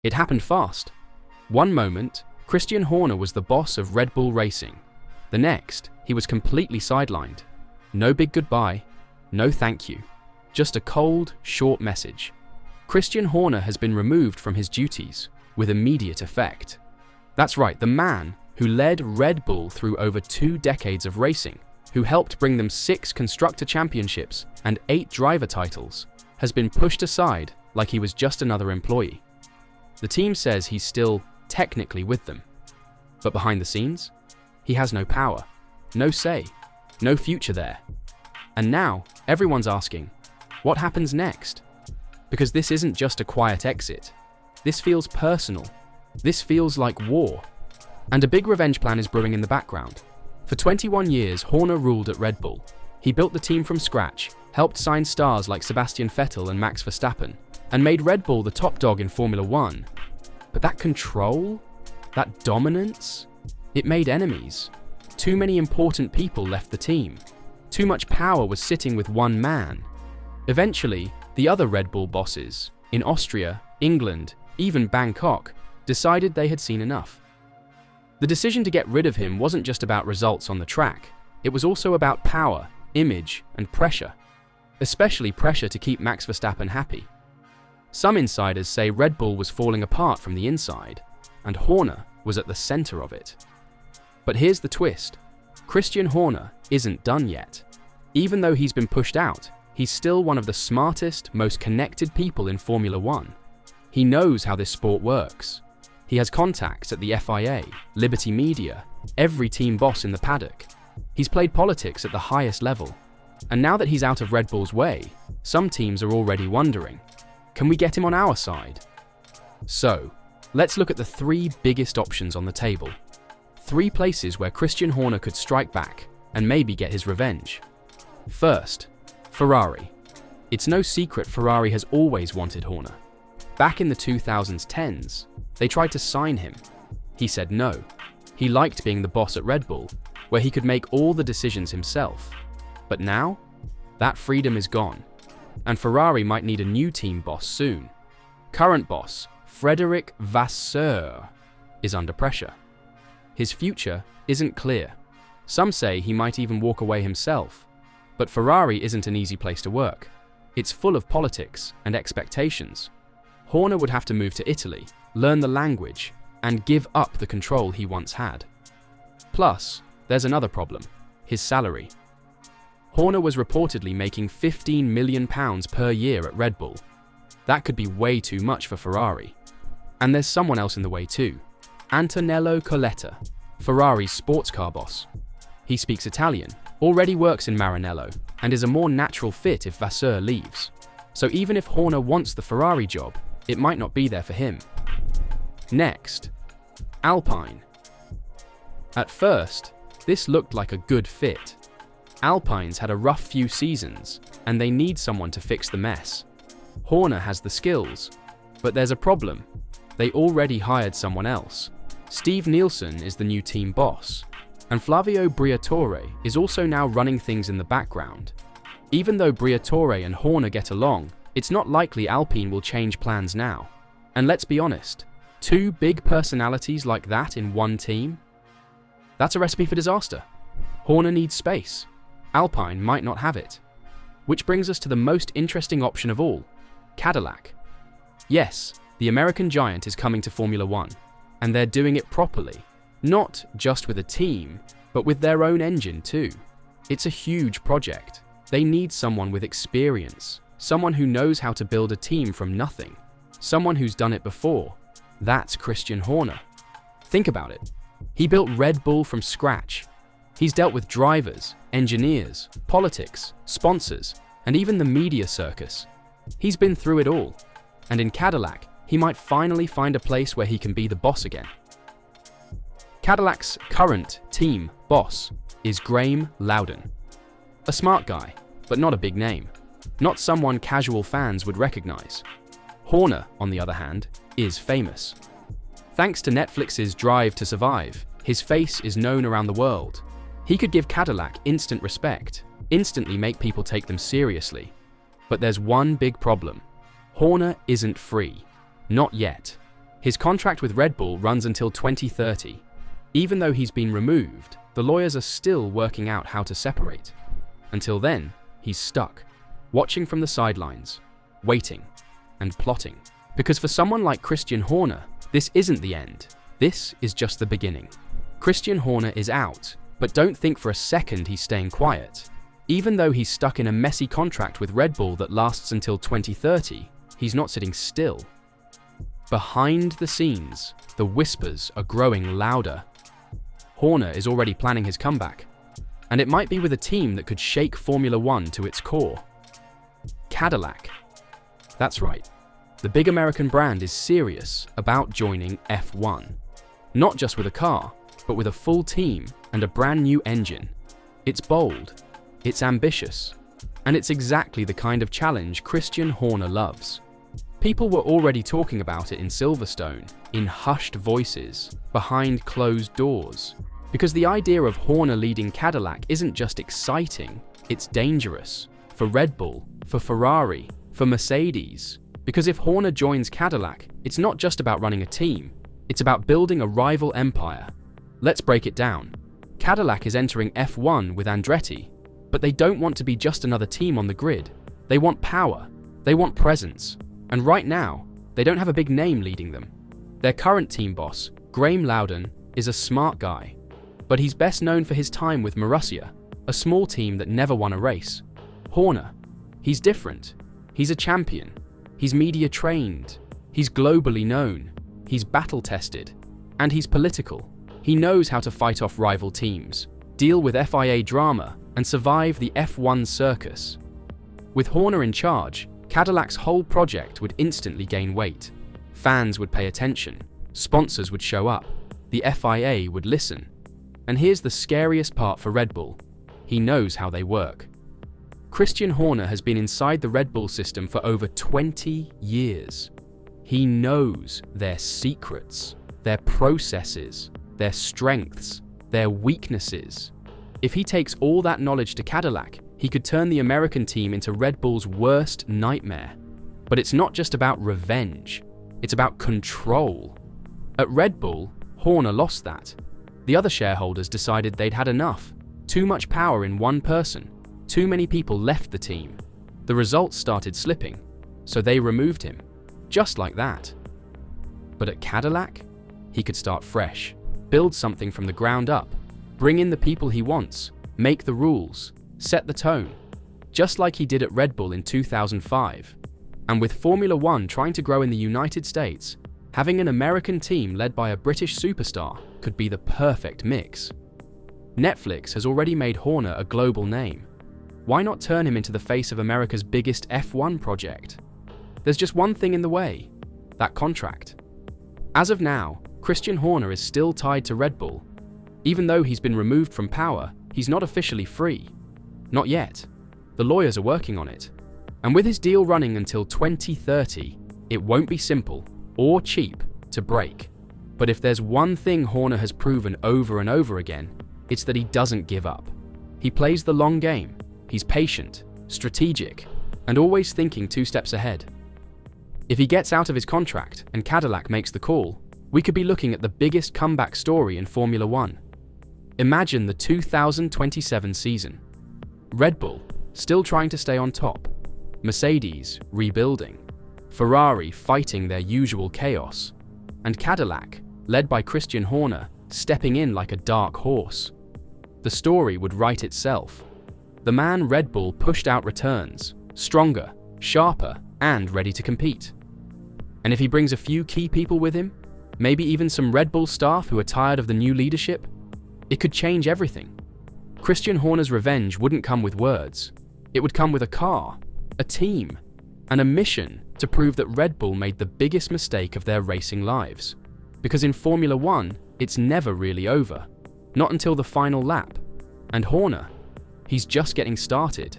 It happened fast. One moment, Christian Horner was the boss of Red Bull Racing. The next, he was completely sidelined. No big goodbye, no thank you. Just a cold, short message. Christian Horner has been removed from his duties with immediate effect. That's right, the man who led Red Bull through over 2 decades of racing, who helped bring them 6 constructor championships and 8 driver titles, has been pushed aside like he was just another employee. The team says he's still technically with them, but behind the scenes, he has no power, no say, no future there. And now, everyone's asking, what happens next? Because this isn't just a quiet exit. This feels personal. This feels like war. And a big revenge plan is brewing in the background. For 21 years, Horner ruled at Red Bull. He built the team from scratch, helped sign stars like Sebastian Vettel and Max Verstappen, and made Red Bull the top dog in Formula One. But that control, that dominance, it made enemies. Too many important people left the team. Too much power was sitting with one man. Eventually, the other Red Bull bosses, in Austria, England, even Bangkok, decided they had seen enough. The decision to get rid of him wasn't just about results on the track, it was also about power, image, and pressure. Especially pressure to keep Max Verstappen happy. Some insiders say Red Bull was falling apart from the inside, and Horner was at the center of it. But here's the twist. Christian Horner isn't done yet. Even though he's been pushed out, he's still one of the smartest, most connected people in Formula One. He knows how this sport works. He has contacts at the FIA, Liberty Media, every team boss in the paddock. He's played politics at the highest level. And now that he's out of Red Bull's way, some teams are already wondering, can we get him on our side? So, let's look at the 3 biggest options on the table. 3 places where Christian Horner could strike back and maybe get his revenge. First, Ferrari. It's no secret Ferrari has always wanted Horner. Back in the 2010s, they tried to sign him. He said no. He liked being the boss at Red Bull, where he could make all the decisions himself. But now, that freedom is gone, and Ferrari might need a new team boss soon. Current boss, Frédéric Vasseur, is under pressure. His future isn't clear. Some say he might even walk away himself. But Ferrari isn't an easy place to work. It's full of politics and expectations. Horner would have to move to Italy, learn the language, and give up the control he once had. Plus, there's another problem, his salary. Horner was reportedly making £15 million per year at Red Bull. That could be way too much for Ferrari. And there's someone else in the way too. Antonello Coletta, Ferrari's sports car boss. He speaks Italian, already works in Maranello, and is a more natural fit if Vasseur leaves. So even if Horner wants the Ferrari job, it might not be there for him. Next, Alpine. At first, this looked like a good fit. Alpine's had a rough few seasons, and they need someone to fix the mess. Horner has the skills, but there's a problem. They already hired someone else. Steve Nielsen is the new team boss, and Flavio Briatore is also now running things in the background. Even though Briatore and Horner get along, it's not likely Alpine will change plans now. And let's be honest, 2 big personalities like that in one team? That's a recipe for disaster. Horner needs space. Alpine might not have it. Which brings us to the most interesting option of all, Cadillac. Yes, the American giant is coming to Formula One, and they're doing it properly. Not just with a team, but with their own engine too. It's a huge project. They need someone with experience, someone who knows how to build a team from nothing, someone who's done it before. That's Christian Horner. Think about it. He built Red Bull from scratch. He's dealt with drivers, engineers, politics, sponsors, and even the media circus. He's been through it all. And in Cadillac, he might finally find a place where he can be the boss again. Cadillac's current team boss is Graham Loudon. A smart guy, but not a big name. Not someone casual fans would recognize. Horner, on the other hand, is famous. Thanks to Netflix's Drive to Survive, his face is known around the world. He could give Cadillac instant respect, instantly make people take them seriously. But there's one big problem. Horner isn't free. Not yet. His contract with Red Bull runs until 2030. Even though he's been removed, the lawyers are still working out how to separate. Until then, he's stuck, watching from the sidelines, waiting, and plotting. Because for someone like Christian Horner, this isn't the end. This is just the beginning. Christian Horner is out, but don't think for a second he's staying quiet. Even though he's stuck in a messy contract with Red Bull that lasts until 2030, he's not sitting still. Behind the scenes, the whispers are growing louder. Horner is already planning his comeback, and it might be with a team that could shake Formula One to its core. Cadillac. That's right. The big American brand is serious about joining F1. Not just with a car, but with a full team and a brand new engine. It's bold, it's ambitious, and it's exactly the kind of challenge Christian Horner loves. People were already talking about it in Silverstone, in hushed voices, behind closed doors. Because the idea of Horner leading Cadillac isn't just exciting, it's dangerous. For Red Bull, for Ferrari, for Mercedes. Because if Horner joins Cadillac, it's not just about running a team, it's about building a rival empire. Let's break it down. Cadillac is entering F1 with Andretti, but they don't want to be just another team on the grid. They want power, they want presence. And right now, they don't have a big name leading them. Their current team boss, Graham Loudon, is a smart guy, but he's best known for his time with Marussia, a small team that never won a race. Horner, he's different. He's a champion. He's media trained. He's globally known. He's battle tested. And he's political. He knows how to fight off rival teams, deal with FIA drama, and survive the F1 circus. With Horner in charge, Cadillac's whole project would instantly gain weight. Fans would pay attention, sponsors would show up, the FIA would listen. And here's the scariest part for Red Bull. He knows how they work. Christian Horner has been inside the Red Bull system for over 20 years. He knows their secrets, their processes, their strengths, their weaknesses. If he takes all that knowledge to Cadillac, he could turn the American team into Red Bull's worst nightmare. But it's not just about revenge, it's about control. At Red Bull, Horner lost that. The other shareholders decided they'd had enough. Too much power in one person. Too many people left the team. The results started slipping, so they removed him. Just like that. But at Cadillac, he could start fresh, build something from the ground up, bring in the people he wants, make the rules, set the tone, just like he did at Red Bull in 2005. And with Formula One trying to grow in the United States, having an American team led by a British superstar could be the perfect mix. Netflix has already made Horner a global name. Why not turn him into the face of America's biggest F1 project? There's just one thing in the way: that contract. As of now, Christian Horner is still tied to Red Bull. Even though he's been removed from power, he's not officially free. Not yet. The lawyers are working on it. And with his deal running until 2030, it won't be simple or cheap to break. But if there's one thing Horner has proven over and over again, it's that he doesn't give up. He plays the long game. He's patient, strategic, and always thinking 2 steps ahead. If he gets out of his contract and Cadillac makes the call, we could be looking at the biggest comeback story in Formula One. Imagine the 2027 season. Red Bull, still trying to stay on top. Mercedes, rebuilding. Ferrari fighting their usual chaos. And Cadillac, led by Christian Horner, stepping in like a dark horse. The story would write itself. The man Red Bull pushed out returns, stronger, sharper, and ready to compete. And if he brings a few key people with him, maybe even some Red Bull staff who are tired of the new leadership, it could change everything. Christian Horner's revenge wouldn't come with words. It would come with a car, a team, and a mission to prove that Red Bull made the biggest mistake of their racing lives. Because in Formula One, it's never really over. Not until the final lap. And Horner, he's just getting started.